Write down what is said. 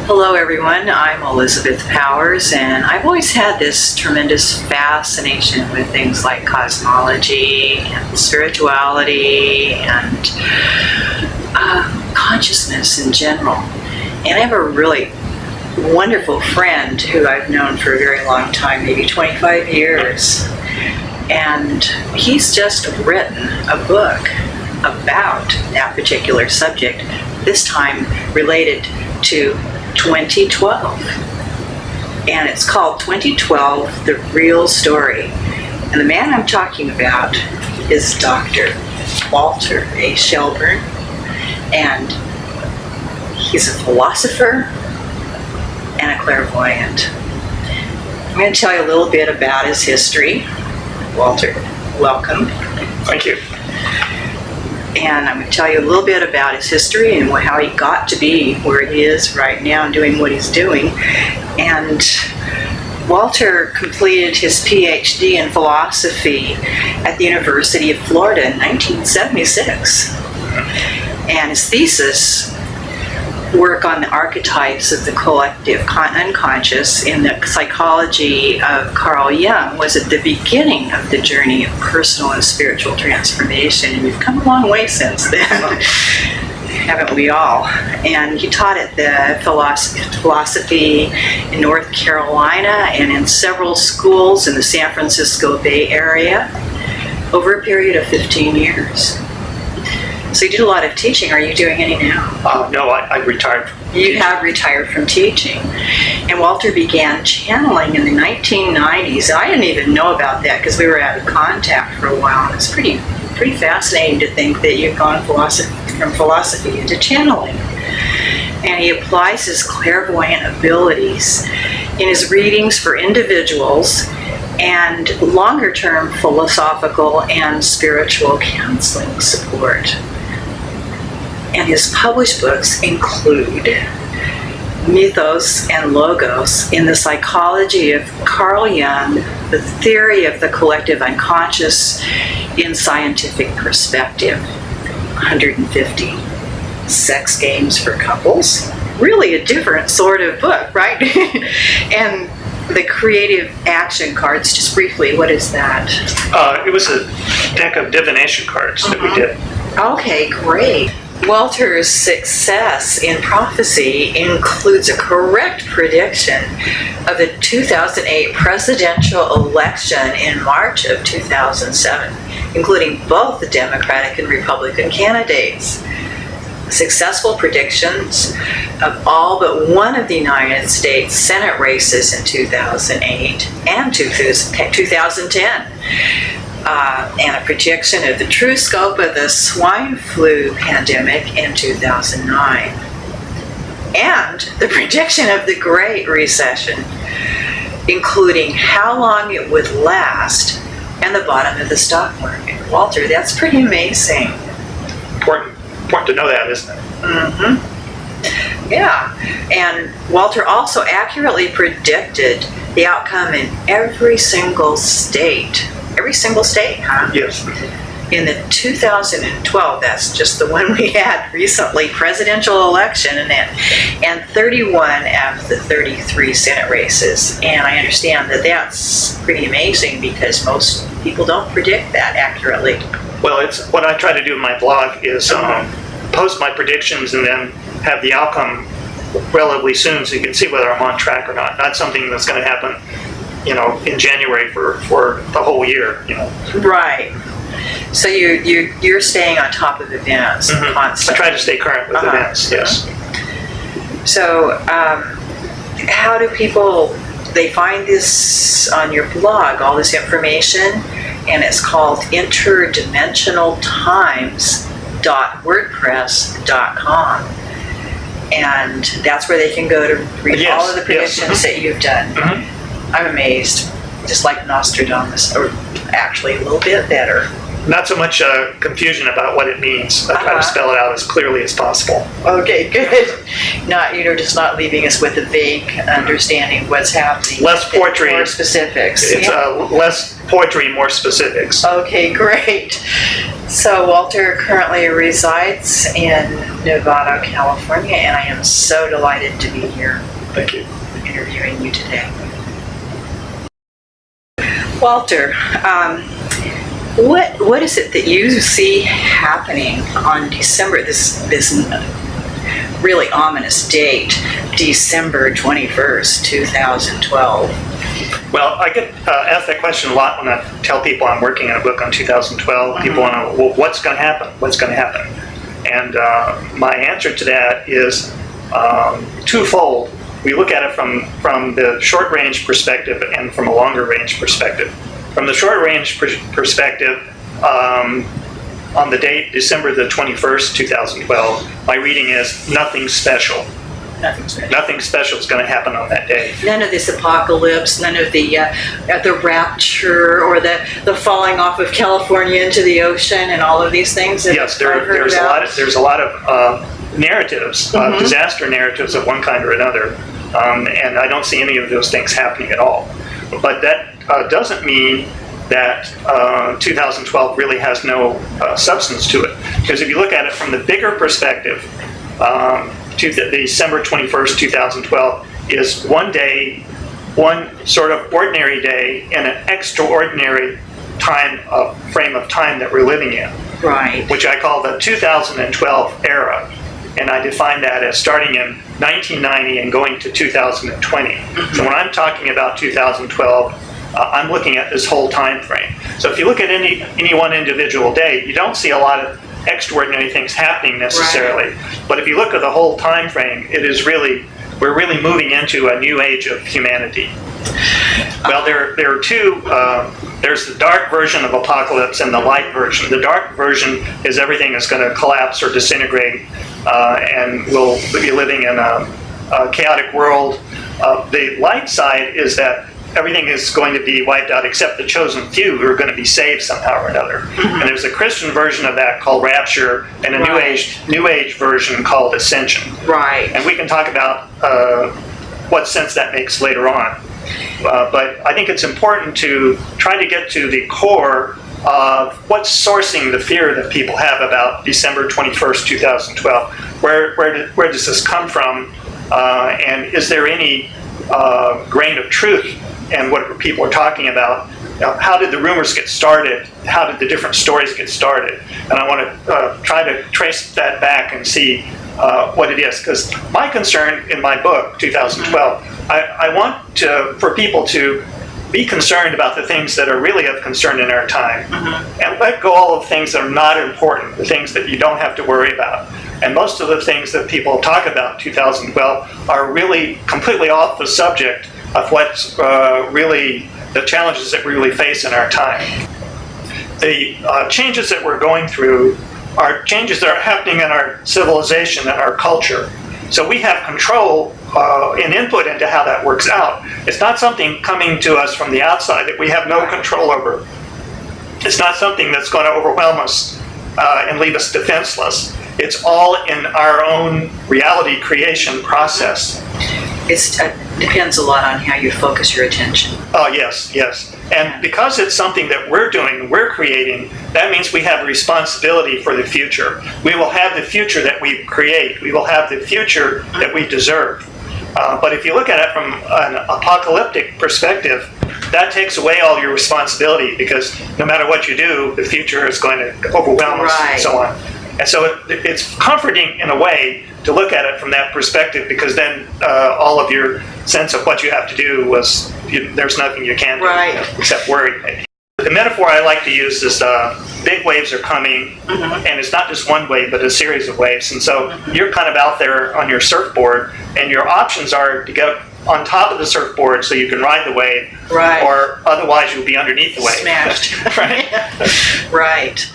Hello everyone, I'm Elizabeth Powers, and I've always had this tremendous fascination with things like cosmology and spirituality and consciousness in general. And I have a really wonderful friend who I've known for a very long time, maybe 25 years, and he's just written a book about that particular subject, this time related to 2012, and it's called 2012 The Real Story. And the man I'm talking about is Dr. Walter Shelburne, and he's a philosopher and a clairvoyant. I'm going to tell you a little bit about his history. Walter, welcome. Thank you. And I'm going to tell you a little bit about his history and how he got to be where he is right now and doing what he's doing. And Walter completed his PhD in philosophy at the University of Florida in 1976. And his thesis work on the archetypes of the collective unconscious in the psychology of Carl Jung was at the beginning of the journey of personal and spiritual transformation, and we've come a long way since then, haven't we all? And he taught at the philosophy in North Carolina and in several schools in the San Francisco Bay Area over a period of 15 years. So you did a lot of teaching. Are you doing any now? No, I retired. You have retired from teaching. And Walter began channeling in the 1990s. I didn't even know about that because we were out of contact for a while. And it's pretty fascinating to think that you've gone from philosophy into channeling. And he applies his clairvoyant abilities in his readings for individuals and longer-term philosophical and spiritual counseling support. And his published books include Mythos and Logos in the Psychology of Carl Jung, The Theory of the Collective Unconscious in Scientific Perspective, 150 Sex Games for Couples. Really a different sort of book, right? And the creative action cards, just briefly, what is that? It was a deck of divination cards that we did. Okay, great. Walter's success in prophecy includes a correct prediction of the 2008 presidential election in March of 2007, including both the Democratic and Republican candidates. Successful predictions of all but one of the United States Senate races in 2008 and 2010. And a projection of the true scope of the swine flu pandemic in 2009. And the projection of the Great Recession, including how long it would last and the bottom of the stock market. Walter, that's pretty amazing. Important to know that, isn't it? Mm-hmm. Yeah. And Walter also accurately predicted the outcome in every single state. Every single state, huh? Yes. In the 2012, that's just the one we had recently, presidential election, and 31 of the 33 Senate races. And I understand that that's pretty amazing because most people don't predict that accurately. Well, it's what I try to do in my blog is post my predictions and then have the outcome relatively soon so you can see whether I'm on track or not. Not something that's going to happen, in January for the whole year, Right. So you're staying on top of events constantly. I try to stay current with events, yes. So how do people, they find this on your blog, all this information, and it's called interdimensionaltimes.wordpress.com. And that's where they can go to read all of the predictions that you've done. I'm amazed, just like Nostradamus, or actually a little bit better. not so much confusion about what it means. I try to spell it out as clearly as possible. Okay, good. Not, just not leaving us with a vague understanding of what's happening. Less poetry. More specifics. It's less poetry, more specifics. Okay, great. So Walter currently resides in Nevada, California, and I am so delighted to be here. Thank you. Interviewing you today. Walter, what is it that you see happening on December, this really ominous date, December 21st, 2012? Well, I get asked that question a lot when I tell people I'm working on a book on 2012. Mm-hmm. People want to know, well, what's going to happen? What's going to happen? And my answer to that is twofold. We look at it from the short-range perspective and from a longer-range perspective. From the short-range perspective, on the date December the 21st, 2012, my reading is nothing special. Nothing special is going to happen on that day. None of this apocalypse, none of the rapture or the falling off of California into the ocean and all of these things. Yes, there's a lot of narratives, disaster narratives of one kind or another, and I don't see any of those things happening at all. But that doesn't mean that 2012 really has no substance to it. Because if you look at it from the bigger perspective, December 21st, 2012 is one day, one sort of ordinary day in an extraordinary frame of time that we're living in. Right. Which I call the 2012 era. And I define that as starting in 1990 and going to 2020. Mm-hmm. So when I'm talking about 2012, I'm looking at this whole time frame. So if you look at any one individual day, you don't see a lot of extraordinary things happening necessarily. Right. But if you look at the whole time frame, we're really moving into a new age of humanity. Well, there are two. There's the dark version of apocalypse and the light version. The dark version is everything is going to collapse or disintegrate, and we'll be living in a chaotic world. The light side is that everything is going to be wiped out except the chosen few who are going to be saved somehow or another. Mm-hmm. And there's a Christian version of that called rapture, and a New Age version called Ascension. Right. And we can talk about what sense that makes later on. But I think it's important to try to get to the core of what's sourcing the fear that people have about December 21st, 2012. Where does this come from? And is there any grain of truth in what people are talking about? How did the rumors get started? How did the different stories get started? And I want to try to trace that back and see what it is. Because my concern in my book, 2012, I want for people to be concerned about the things that are really of concern in our time, and let go all of things that are not important, the things that you don't have to worry about. And most of the things that people talk about 2012 are really completely off the subject of what's really the challenges that we really face in our time. The changes that we're going through are changes that are happening in our civilization and our culture. So we have control and input into how that works out. It's not something coming to us from the outside that we have no control over. It's not something that's going to overwhelm us and leave us defenseless. It's all in our own reality creation process. It depends a lot on how you focus your attention. Oh, yes. And because it's something that we're doing, we're creating, that means we have responsibility for the future. We will have the future that we create. We will have the future that we deserve. But if you look at it from an apocalyptic perspective, that takes away all your responsibility, because no matter what you do, the future is going to overwhelm us and so on. And so it's comforting in a way to look at it from that perspective, because then all of your sense of what you have to do was, there's nothing you can do except worry. The metaphor I like to use is big waves are coming, and it's not just one wave, but a series of waves. And so you're kind of out there on your surfboard, and your options are to get on top of the surfboard so you can ride the wave, or otherwise you'll be underneath the wave. Smashed. Right? Right.